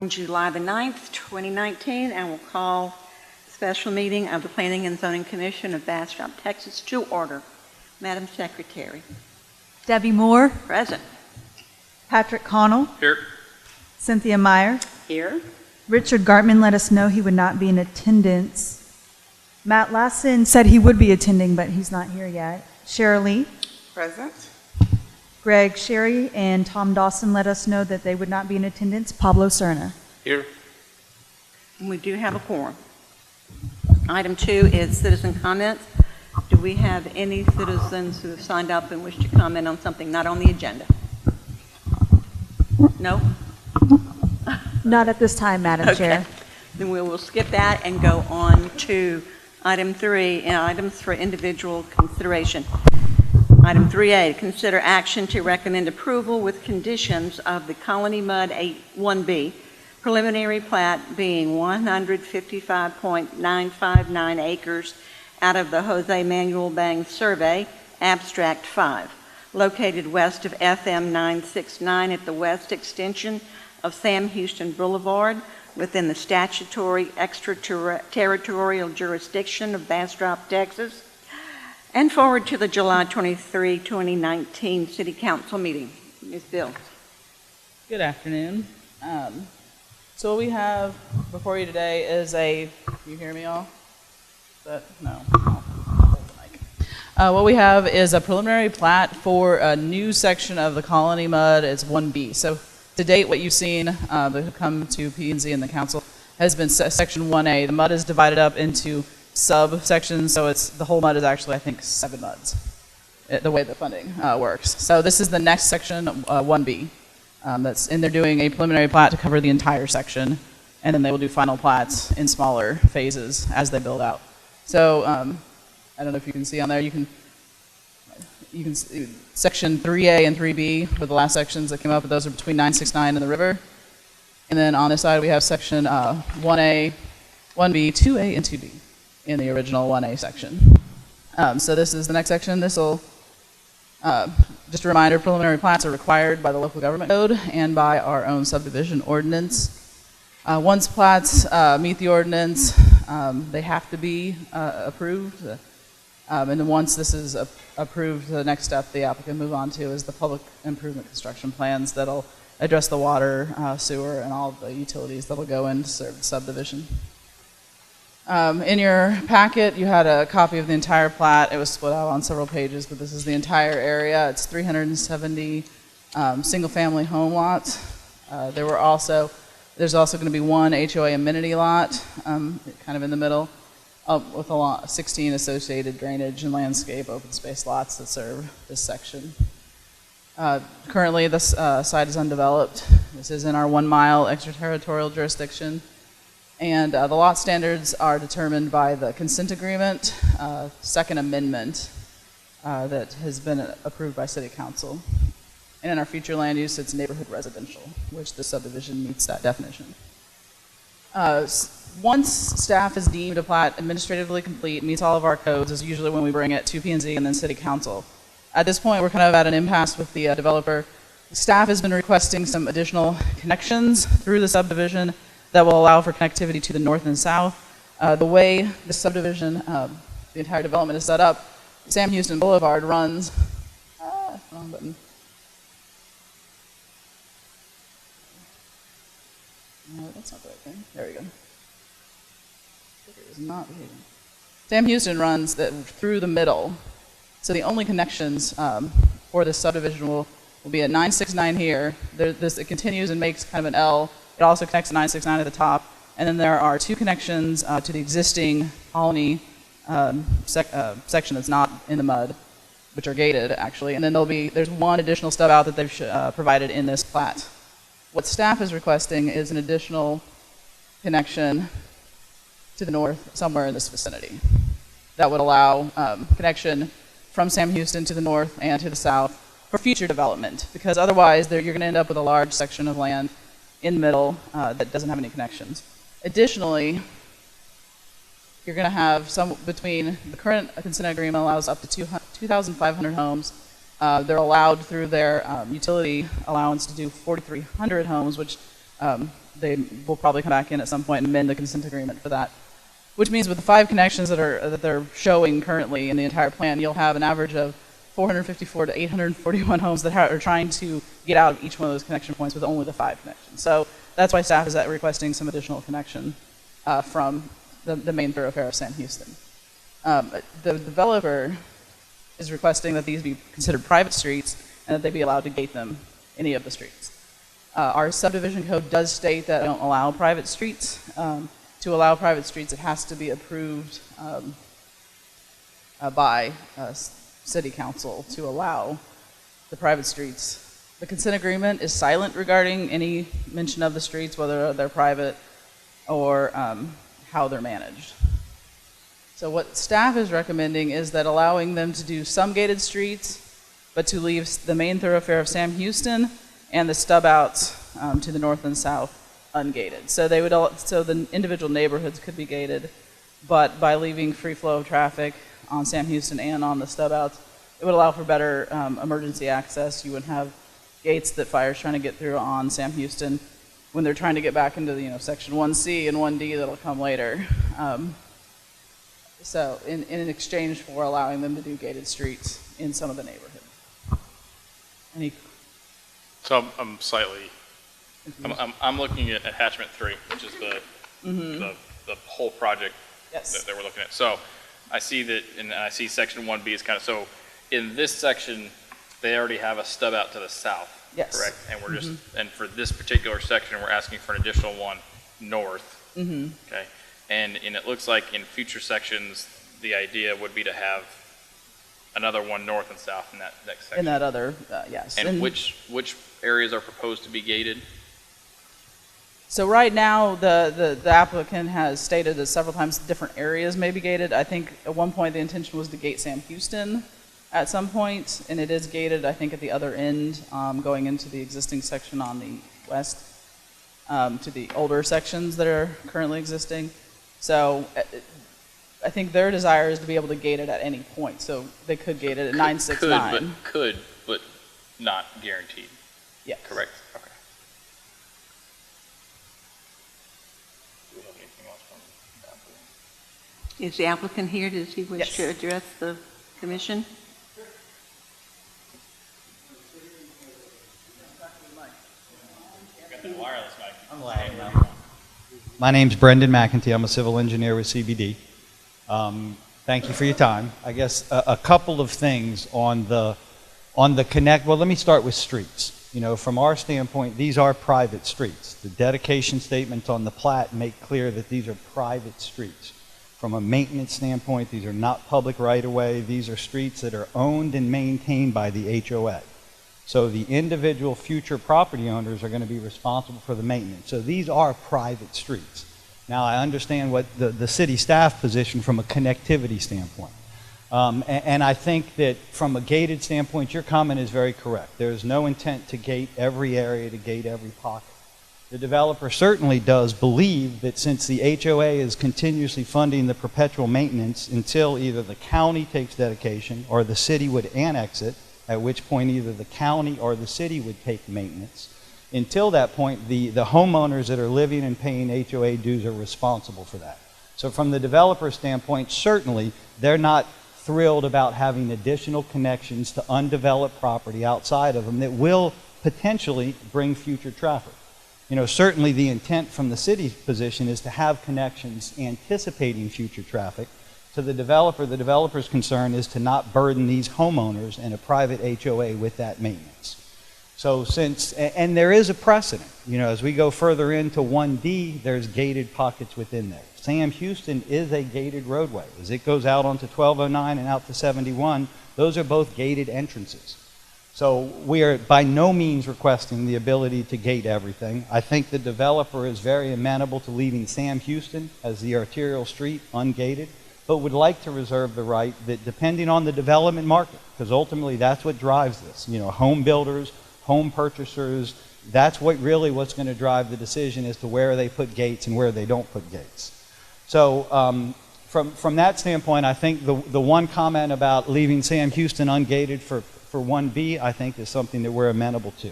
July the 9th, 2019, and we'll call a special meeting of the Planning and Zoning Commission of Bastrop, Texas to order. Madam Secretary. Debbie Moore. Present. Patrick Connell. Here. Cynthia Meyer. Here. Richard Gartman let us know he would not be in attendance. Matt Lassen said he would be attending, but he's not here yet. Cheryl Lee. Present. Greg Sherry and Tom Dawson let us know that they would not be in attendance. Pablo Serna. Here. And we do have a quorum. Item 2 is citizen comments. Do we have any citizens who have signed up and wish to comment on something not on the agenda? No? Not at this time, Madam Chair. Then we will skip that and go on to item 3, items for individual consideration. Item 3A, consider action to recommend approval with conditions of the Colony Mud 1B preliminary plat being 155.959 acres out of the Jose Manuel Bang Survey, Abstract 5, located west of FM 969 at the west extension of Sam Houston Boulevard within the statutory extraterritorial jurisdiction of Bastrop, Texas, and forward to the July 23, 2019 City Council meeting. Ms. Bill. Good afternoon. So what we have before you today is you hear me all? No. What we have is a preliminary plat for a new section of the Colony Mud. It's 1B. So to date, what you've seen that have come to P&Z and the council has been section 1A. The mud is divided up into subsections, so the whole mud is actually, I think, 7 muds, the way the funding works. So this is the next section, 1B. And they're doing a preliminary plat to cover the entire section, and then they will do final plats in smaller phases as they build out. So I don't know if you can see on there, you can see section 3A and 3B were the last sections that came up, but those are between 969 and the river. And then on this side we have section 1A, 1B, 2A, and 2B in the original 1A section. So this is the next section. This will, just a reminder, preliminary plats are required by the local government code and by our own subdivision ordinance. Once plats meet the ordinance, they have to be approved. And then once this is approved, the next step the applicant move on to is the public improvement construction plans that'll address the water, sewer, and all of the utilities that'll go in to serve the subdivision. In your packet, you had a copy of the entire plat. It was split out on several pages, but this is the entire area. It's 370 single-family home lots. There's also going to be one HOA amenity lot, kind of in the middle, with 16 associated drainage and landscape open space lots that serve this section. Currently, this site is undeveloped. This is in our 1 mile extraterritorial jurisdiction. And the lot standards are determined by the consent agreement, second amendment that has been approved by City Council. And in our future land use, it's neighborhood residential, which the subdivision meets that definition. Once staff is deemed a plat administratively complete, meets all of our codes, is usually when we bring it to P&Z and then City Council. At this point, we're kind of at an impasse with the developer. Staff has been requesting some additional connections through the subdivision that will allow for connectivity to the north and south. The way the subdivision, the entire development is set up, Sam Houston Boulevard runs, wrong button. No, that's not the right thing. There we go. It is not behaving. Sam Houston runs through the middle. So the only connections for this subdivision will be at 969 here. It continues and makes kind of an L. It also connects to 969 at the top. And then there are 2 connections to the existing colony section that's not in the mud, which are gated, actually. And then there's one additional stub out that they've provided in this plat. What staff is requesting is an additional connection to the north, somewhere in this vicinity, that would allow connection from Sam Houston to the north and to the south for future development, because otherwise you're going to end up with a large section of land in the middle that doesn't have any connections. Additionally, you're going to have between the current consent agreement allows up to 2,500 homes. They're allowed through their utility allowance to do 4,300 homes, which They will probably come back in at some point and amend the consent agreement for that. Which means with the 5 connections that they're showing currently in the entire plan, you'll have an average of 454 to 841 homes that are trying to get out of each one of those connection points with only the 5 connections. So that's why staff is requesting some additional connection from the main thoroughfare of Sam Houston. The developer is requesting that these be considered private streets and that they be allowed to gate them, any of the streets. Our subdivision code does state that we don't allow private streets. To allow private streets, it has to be approved by City Council to allow the private streets. The consent agreement is silent regarding any mention of the streets, whether they're private or how they're managed. So what staff is recommending is that allowing them to do some gated streets, but to leave the main thoroughfare of Sam Houston and the stub outs to the north and south ungated. So they would, so the individual neighborhoods could be gated, but by leaving free flow of traffic on Sam Houston and on the stub outs, it would allow for better emergency access. You wouldn't have gates that fire's trying to get through on Sam Houston when they're trying to get back into the, section 1C and 1D that'll come later. So in exchange for allowing them to do gated streets in some of the neighborhoods. So I'm slightly, I'm looking at attachment 3, which is the whole project Yes. that we're looking at. So I see that, and I see section 1B is kind of, so in this section, they already have a stub out to the south. Yes. Correct? And we're just, and for this particular section, we're asking for an additional one north. Okay. And it looks like in future sections, the idea would be to have another one north and south in that next section. In that other, yes. And which areas are proposed to be gated? So right now, the applicant has stated that several times different areas may be gated. I think at one point the intention was to gate Sam Houston at some point, and it is gated, I think, at the other end, going into the existing section on the west, to the older sections that are currently existing. So I think their desire is to be able to gate it at any point. So they could gate it at 969. Could, but not guaranteed. Yes. Correct? Okay. Do we have anything else from the applicant? Is the applicant here? Does he wish to address the commission? Got the wireless mic. I'm lying now. My name's Brendan McEntee. I'm a civil engineer with CBD. Thank you for your time. I guess a couple of things on the connect. Well, let me start with streets. From our standpoint, these are private streets. The dedication statements on the plat make clear that these are private streets. From a maintenance standpoint, these are not public right-of-way. These are streets that are owned and maintained by the HOA. So the individual future property owners are going to be responsible for the maintenance. So these are private streets. Now, I understand what the city staff position from a connectivity standpoint. And I think that from a gated standpoint, your comment is very correct. There is no intent to gate every area, to gate every pocket. The developer certainly does believe that since the HOA is continuously funding the perpetual maintenance until either the county takes dedication or the city would annex it, at which point either the county or the city would take maintenance. Until that point, the homeowners that are living and paying HOA dues are responsible for that. So from the developer standpoint, certainly they're not thrilled about having additional connections to undeveloped property outside of them that will potentially bring future traffic. Certainly the intent from the city's position is to have connections anticipating future traffic. To the developer's concern is to not burden these homeowners and a private HOA with that maintenance. So and there is a precedent. As we go further into 1D, there's gated pockets within there. Sam Houston is a gated roadway. As it goes out onto 1209 and out to 71, those are both gated entrances. So we are by no means requesting the ability to gate everything. I think the developer is very amenable to leaving Sam Houston as the arterial street ungated, but would like to reserve the right that depending on the development market, because ultimately that's what drives this. Home builders, home purchasers, that's what's going to drive the decision as to where they put gates and where they don't put gates. So from that standpoint, I think the one comment about leaving Sam Houston ungated for 1B, I think is something that we're amenable to.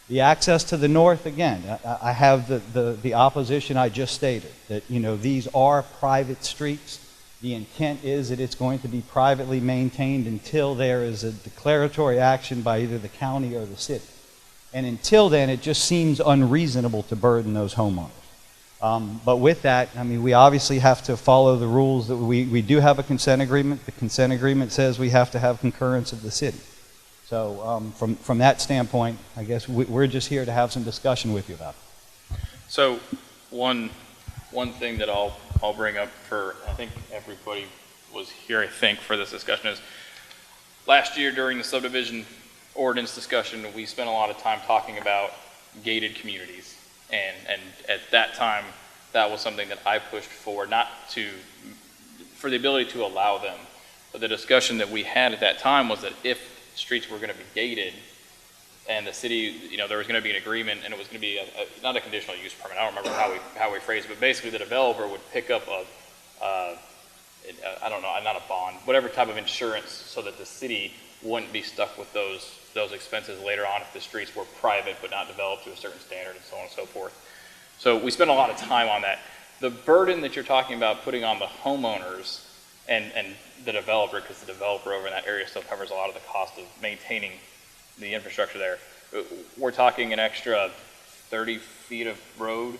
The access to the north, again, I have the opposition I just stated, that, you know, these are private streets. The intent is that it's going to be privately maintained until there is a declaratory action by either the county or the city. And until then, it just seems unreasonable to burden those homeowners. But with that, I mean, we obviously have to follow the rules. That we do have a consent agreement. The consent agreement says we have to have concurrence of the city. So from that standpoint, I guess we're just here to have some discussion with you about it. So one thing that I'll bring up for, I think everybody was here, I think, for this discussion is, last year during the subdivision ordinance discussion, we spent a lot of time talking about gated communities. And at that time, that was something that I pushed for, for the ability to allow them. But the discussion that we had at that time was that if streets were going to be gated, and the city, you know, there was going to be an agreement, and it was going to be not a conditional use permit. I don't remember how we phrased it, but basically the developer would pick up I don't know, not a bond, whatever type of insurance, so that the city wouldn't be stuck with those expenses later on if the streets were private but not developed to a certain standard, and so on and so forth. So we spent a lot of time on that. The burden that you're talking about putting on the homeowners and the developer, because the developer over in that area still covers a lot of the cost of maintaining the infrastructure there. We're talking an extra 30 feet of road?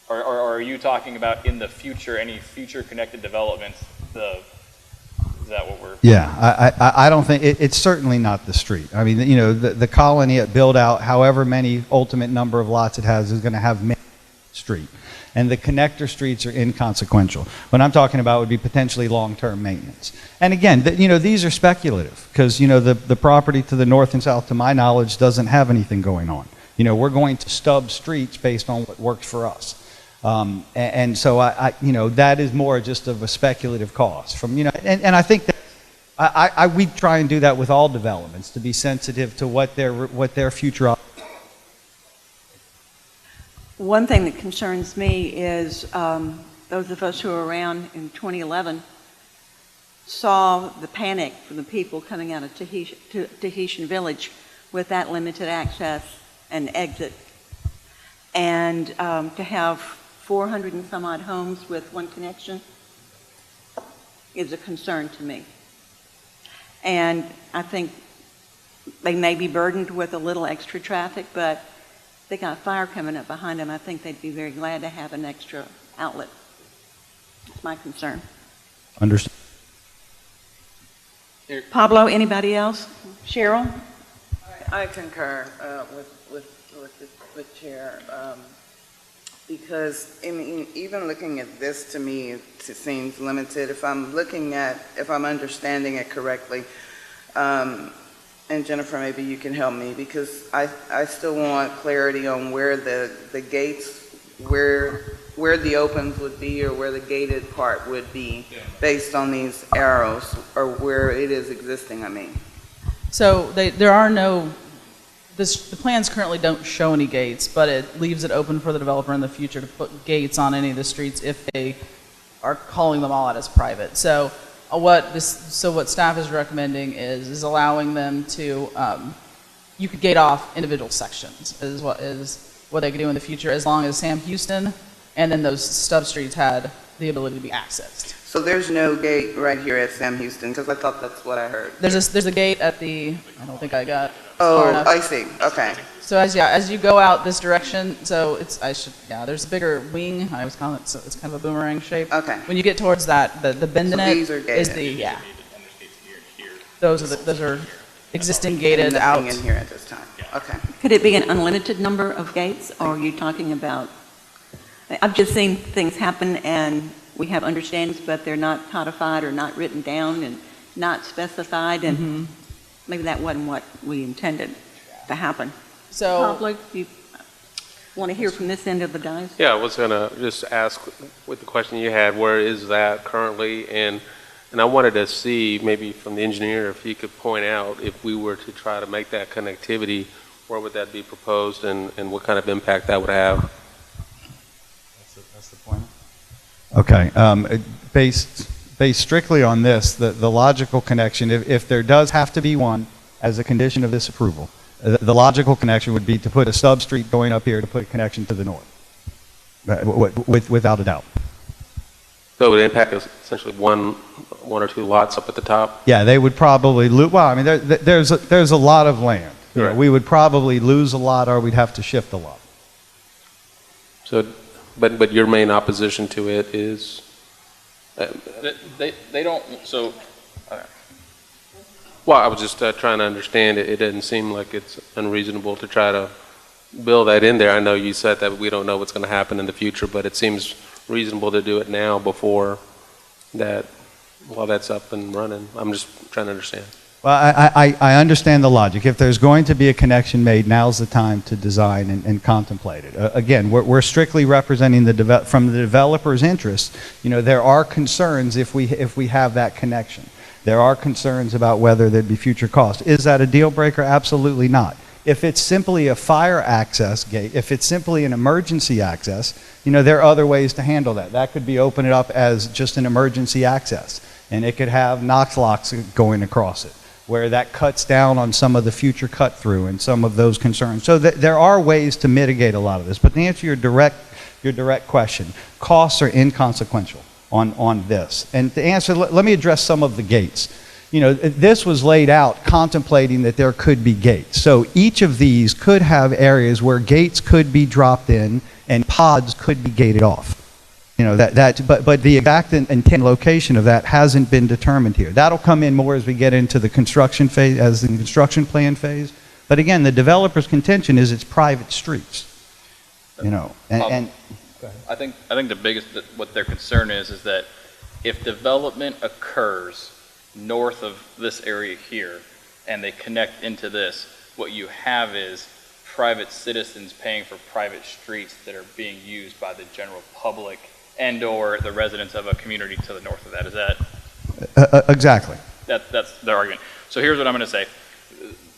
Or are you talking about in the future, any future connected developments, is that what we're... Yeah, I don't think, it's certainly not the street. I mean, you know, the colony at build out, however many ultimate number of lots it has, is going to have main street. And the connector streets are inconsequential. What I'm talking about would be potentially long-term maintenance. And again, you know, these are speculative, because, you know, the property to the north and south, to my knowledge, doesn't have anything going on. You know, we're going to stub streets based on what works for us. And so you know, that is more just of a speculative cost from, you know, and I think that we try and do that with all developments, to be sensitive to what their future. One thing that concerns me is those of us who were around in 2011 saw the panic from the people coming out of Tahitian Village with that limited access and exit. And to have 400 and some odd homes with one connection is a concern to me. And I think they may be burdened with a little extra traffic, but they got fire coming up behind them. I think they'd be very glad to have an extra outlet. That's my concern. Understood. Pablo, anybody else? Cheryl? I concur with Chair, because I mean, even looking at this, to me, it seems limited. If I'm understanding it correctly, and Jennifer, maybe you can help me, because I still want clarity on where the gates, where the opens would be, or where the gated part would be, based on these arrows, or where it is existing, I mean. So there are no, the plans currently don't show any gates, but it leaves it open for the developer in the future to put gates on any of the streets if they are calling them all out as private. So what staff is recommending is allowing them to, you could gate off individual sections is what they could do in the future, as long as Sam Houston and then those stub streets had the ability to be accessed. So there's no gate right here at Sam Houston, because I thought that's what I heard. There's a gate at the, I don't think I got far Oh, enough. I see, okay. So as you go out this direction, so there's a bigger wing. I always call it, so it's kind of a boomerang shape. Okay. When you get towards that, the bend in So it these are is gated. those are existing gated out. Nothing in here at this time, okay. Could it be an unlimited number of gates, or are you talking about, I've just seen things happen and we have understandings, but they're not codified or not written down and not specified, and maybe that wasn't what we intended to happen. So Pablo, you want to hear from this end of the dais? Yeah, I was gonna just ask with the question you had, where is that currently? And I wanted to see maybe from the engineer if he could point out, if we were to try to make that connectivity, where would that be proposed, and what kind of impact that would have? That's the point. Okay, based strictly on this, the logical connection, if there does have to be one as a condition of this approval, The logical connection would be to put a sub-street going up here to put a connection to the north, without a doubt. So it would impact essentially one or two lots up at the top? Yeah, they would probably lose, well, I mean, there's a lot of land. You know, Right. we would probably lose a lot, or we'd have to shift a lot. So, but your main opposition to it is? They don't, so, Well, I was just trying to understand it. It doesn't seem like it's unreasonable to try to build that in there. I know you said that we don't know what's going to happen in the future, but it seems reasonable to do it now before that, while that's up and running. I'm just trying to understand. Well, I understand the logic. If there's going to be a connection made, now's the time to design and contemplate it. Again, we're strictly representing from the developer's interest. You know, there are concerns if we have that connection. There are concerns about whether there'd be future costs. Is that a deal breaker? Absolutely not. If it's simply a fire access gate, if it's simply an emergency access, you know, there are other ways to handle that. That could be open it up as just an emergency access, and it could have Knox locks going across it, where that cuts down on some of the future cut through and some of those concerns. So there are ways to mitigate a lot of this. But to answer your direct question, costs are inconsequential on this. And to answer, let me address some of the gates. You know, this was laid out contemplating that there could be gates. So each of these could have areas where gates could be dropped in and pods could be gated off. You know, but the exact intent location of that hasn't been determined here. That'll come in more as we get into the construction phase, as the construction plan phase. But again, the developer's contention is it's private streets. You know, and I think the biggest, what their concern is that if development occurs north of this area here and they connect into this, what you have is private citizens paying for private streets that are being used by the general public and or the residents of a community to the north of that. Is that? Exactly. That's their argument. So here's what I'm going to say.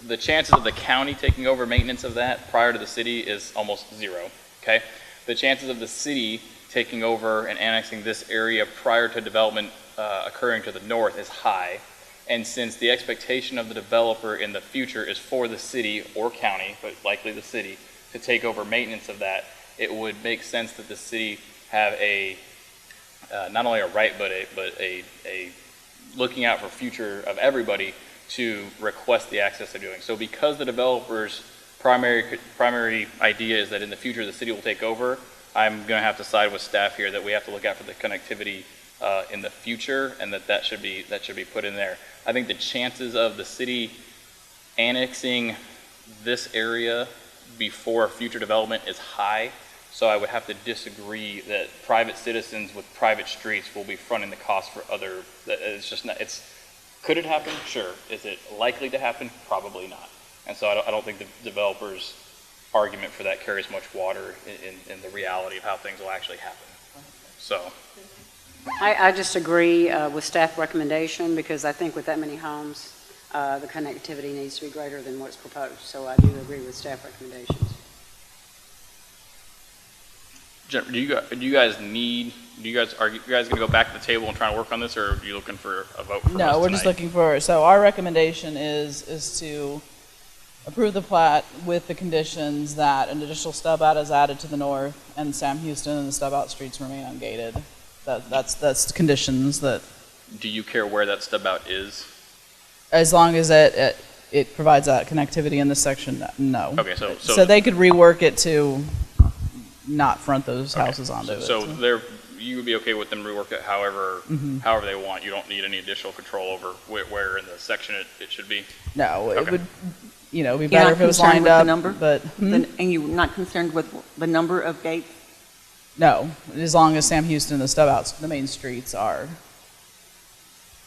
The chances of the county taking over maintenance of that prior to the city is almost zero, okay? The chances of the city taking over and annexing this area prior to development occurring to the north is high. And since the expectation of the developer in the future is for the city or county, but likely the city, to take over maintenance of that, it would make sense that the city have a, not only a right, but a looking out for future of everybody to request the access they're doing. So because the developer's primary idea is that in the future the city will take over, I'm going to have to side with staff here that we have to look out for the connectivity in the future, and that should be put in there. I think the chances of the city annexing this area before future development is high. So I would have to disagree that private citizens with private streets will be fronting the cost for other. It's just not. Could it happen? Sure. Is it likely to happen? Probably not. And so I don't think the developer's argument for that carries much water in the reality of how things will actually happen. So. I just agree with staff recommendation because I think with that many homes, the connectivity needs to be greater than what's proposed. So I do agree with staff recommendations. Jennifer, are you guys going to go back to the table and try to work on this, or are you looking for a vote from us No, we're tonight? just looking for, so our recommendation is to approve the plat with the conditions that an additional stub out is added to the north and Sam Houston and the stub out streets remain ungated. That's conditions that. Do you care where that stub out is? As long as it provides that connectivity in this section, no. Okay, So they could rework it to not front those houses onto it. So you would be okay with them rework it however they want. You don't need any additional control over where in the section it should be. No, it Okay. would, be You're better not if it was concerned lined with the up. number? But And you're not concerned with the number of gates? no, as long as Sam Houston and the stub outs, the main streets are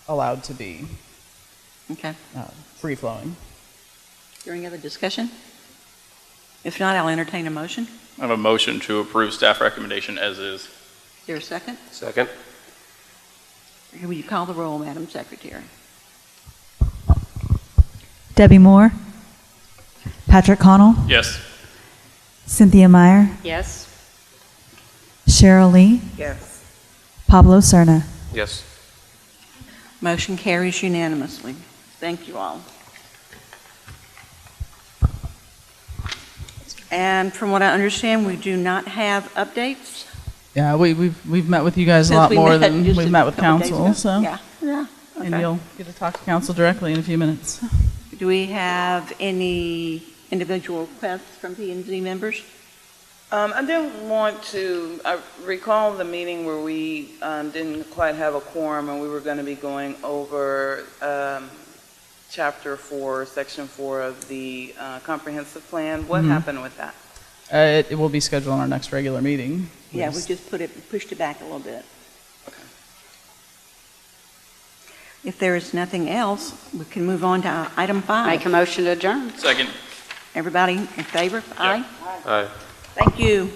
allowed to be Okay. free flowing. Is there any other discussion? If not, I'll entertain a motion. I have a motion to approve staff recommendation as is. Is there a second? Second? Will you call the roll, Madam Secretary? Debbie Moore, Patrick Connell, Yes. Cynthia Meyer, Yes? Cheryl Lee, Yes. Pablo Cerna. Yes. Motion carries unanimously. Thank you all. And from what I understand, we do not have updates. Yeah, we've met with you guys a Since lot we more met than just we've a met with couple days council, ago. so. Yeah, yeah, And okay. you'll get to talk to council directly in a few minutes. Do we have any individual requests from P&Z members? I didn't want to, I recall the meeting where we didn't quite have a quorum and we were going to be going over Chapter 4, Section 4 of the comprehensive plan. What happened with that? It will be scheduled on our next regular meeting. Yeah, we just pushed it back a little bit. If there is nothing else, we can move on to item 5. Make a motion to adjourn. Second. Everybody in favor? Aye. Aye. Thank you.